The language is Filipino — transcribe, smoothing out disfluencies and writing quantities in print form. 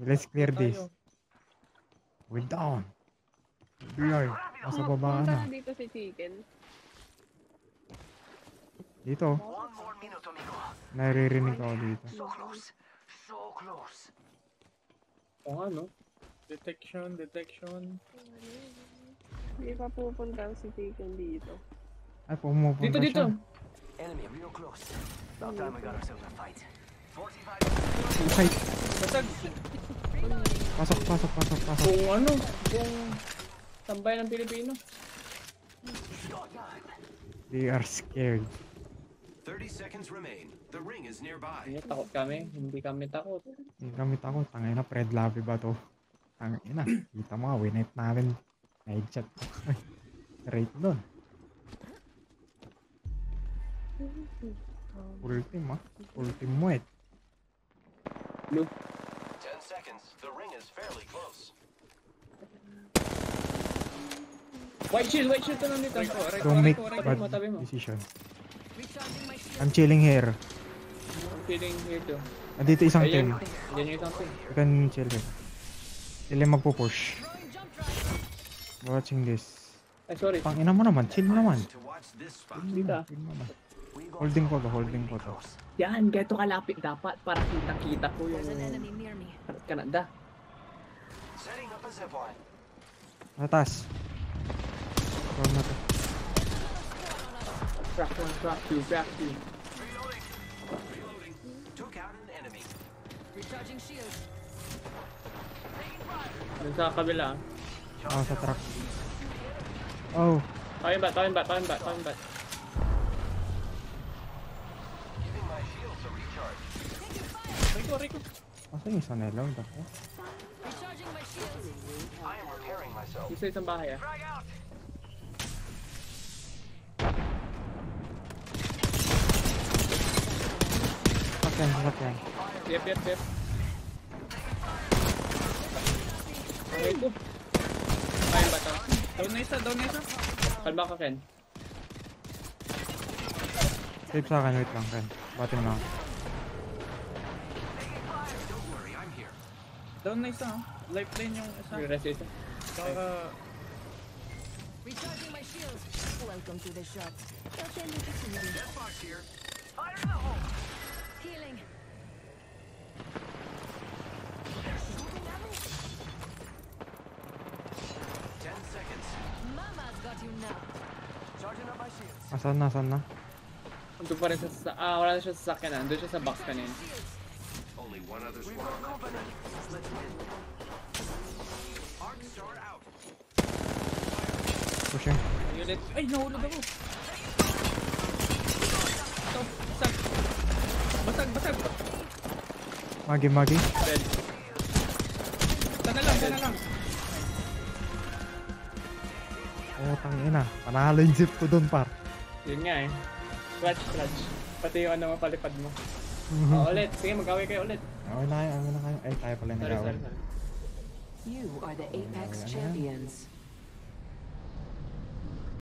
Let's clear this. We're down. BR. Nasa baba Punta na. na dito si Chicken. Dito. Naririnig ako dito. So close. So close. O nga, no? Detection. Hindi pa pupunta si Chicken dito. Ay, pumupunta Dito. siya. Enemy real close. About time we got ourselves a fight. 45. Okay. Basag. Pasok. Kung tambay ng Pilipino. They are scared. 30 seconds remain. The ring is nearby. Hindi, takot kami. Hindi kami takot. Hindi kami takot. Tangina, Fred Lavi ba to? Tangina. Kita mo nga, winipe namin. Headshot. Rate nun. Full team ah. Full team mo eh. Blue. 10 seconds. The ring is fairly close. White shield to lang dito. Don't make Tabi mo. bad decision. I'm chilling here. I'm feeling here too. Andito isang team. Diyan yung isang team. You can chill here. Sila magpo-push. Watching this. Ay, sorry. Pangina mo naman. Chill naman. To watch this spot. Dito. Chill naman. Holding ko to. Yan, gato kalapit dapat para kita ko yung... There's an enemy near me. Canada. Setting up a zipline. Atas. Ikaw na to. Crack you. Reloading. Took out an enemy. Recharging shields. Dun sa kabila. Oh, sa truck. Oh. Tawin bat. Giving my shields a recharge. Rico. Asan yung sanelaw? Dako. Recharging my shields. I am repairing myself. Isa isang bahay ah. Frag out. Sakyan. Yep. Rico. Tawin bat ah. Down na isa. Kalma ka, Ken. Save sa akin. Wait lang, Ken. Batin lang. Don't worry, I'm here. Down na isa, oh. Lifeline yung isa. Rest isa. Saka, Recharging my shields. Welcome to the shop. Pretend to see me. Death box here. Fire in the hole. Healing. They're shooting at me. 10 seconds. Mama's got you now. Charging up my shields. Asan na? Andun pa rin wala na siya sa sakyan. Andun siya sa box kanina. Only one other We squad got left. company. Let's win. Arc star out. Pushing. Unit. Ay, nahulog ako. Ito, basag. Magi. Dead. sana lang. Oh, tangina. Panalo yung zip ko doon, par. Yun nga eh. Clutch. Pati yung ano mapalipad mo. Ulit. Sige, magkaway kayo ulit. Okay na kayo. Ay, tayo pala Sorry. nag-away. You are the Apex Ayan. champions.